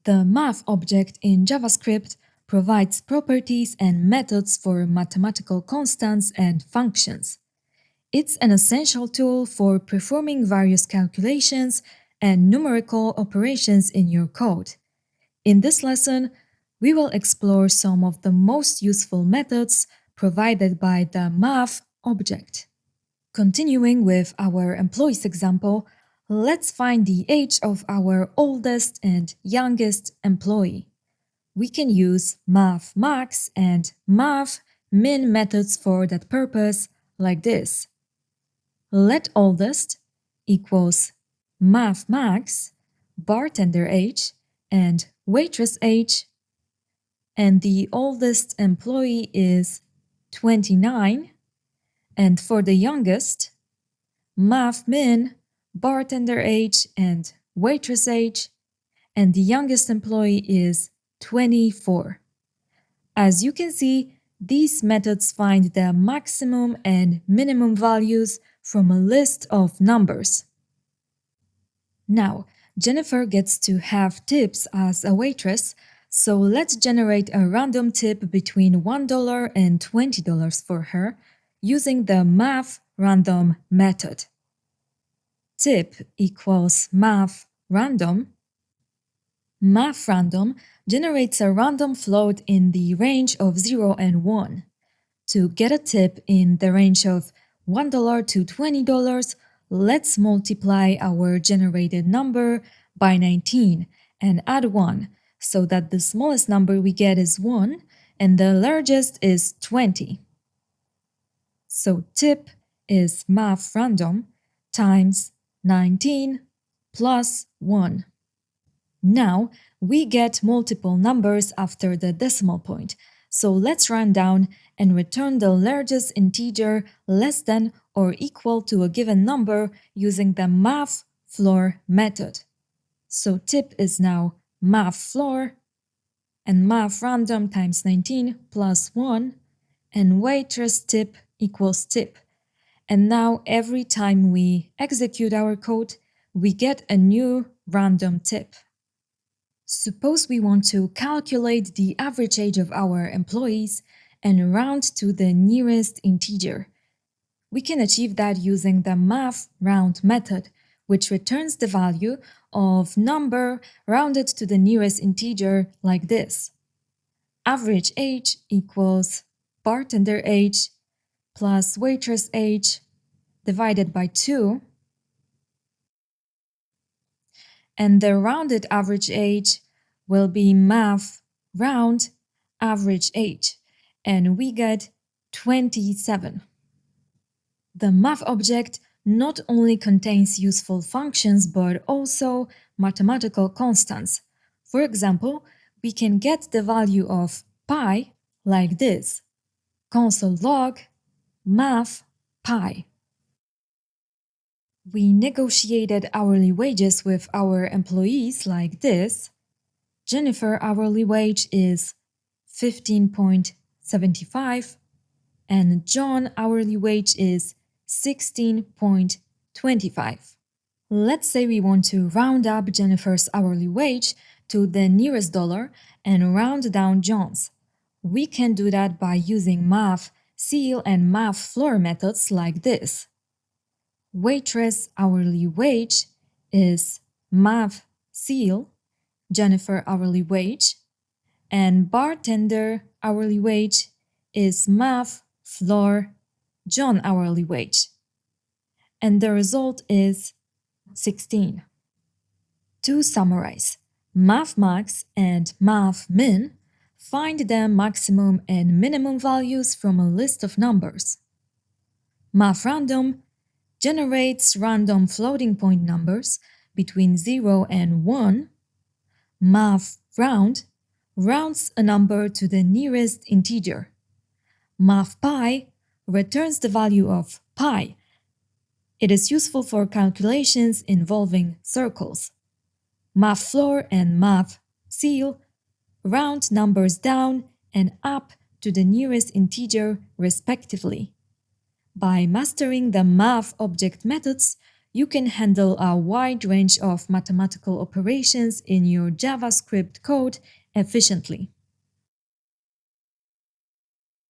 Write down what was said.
The math object in JavaScript provides properties and methods for mathematical constants and functions. It's an essential tool for performing various calculations and numerical operations in your code. In this lesson, we will explore some of the most useful methods provided by the math object. Continuing with our employees example, let's find the age of our oldest and youngest employee. We can use Math.max and Math.min methods for that purpose, like this. Let oldest equals Math.max, bartender age, and waitress age, and the oldest employee is 29, and for the youngest, Math.min, bartender age and waitress age, and the youngest employee is 24. As you can see, these methods find the maximum and minimum values from a list of numbers. Now, Jennifer gets to have tips as a waitress, so let's generate a random tip between $1 and $20 for her using the Math.random method. Tip equals Math.random. Math.random generates a random float in the range of 0 and 1. To get a tip in the range of $1 to $20, let's multiply our generated number by 19 and add 1, so that the smallest number we get is 1 and the largest is 20. So tip is Math.random times 19 plus 1. Now, we get multiple numbers after the decimal point, so let's run down and return the largest integer less than or equal to a given number using the Math.floor method. So tip is now Math.floor, and Math.random times 19 plus 1, and waitress tip equals tip. And now every time we execute our code, we get a new random tip. Suppose we want to calculate the average age of our employees and round to the nearest integer. We can achieve that using the Math.round method, which returns the value of number rounded to the nearest integer like this. Average age equals bartender age plus waitress age divided by 2. And the rounded average age will be Math.round average age, and we get 27. The math object not only contains useful functions but also mathematical constants. For example, we can get the value of pi like this: console log Math.pi. We negotiated hourly wages with our employees like this. Jennifer hourly wage is 15.75 and John hourly wage is 16.25. Let's say we want to round up Jennifer's hourly wage to the nearest dollar and round down John's. We can do that by using Math.ceil and Math.floor methods like this. Waitress hourly wage is Math.ceil, Jennifer hourly wage, and bartender hourly wage is Math.floor, John hourly wage. And the result is 16. To summarize, Math.max and Math.min find the maximum and minimum values from a list of numbers. Math.random generates random floating point numbers between 0 and 1. Math.round rounds a number to the nearest integer. Math.pi returns the value of pi. It is useful for calculations involving circles. Math.floor and Math.ceil round numbers down and up to the nearest integer respectively. By mastering the math object methods, You can handle a wide range of mathematical operations in your JavaScript code efficiently.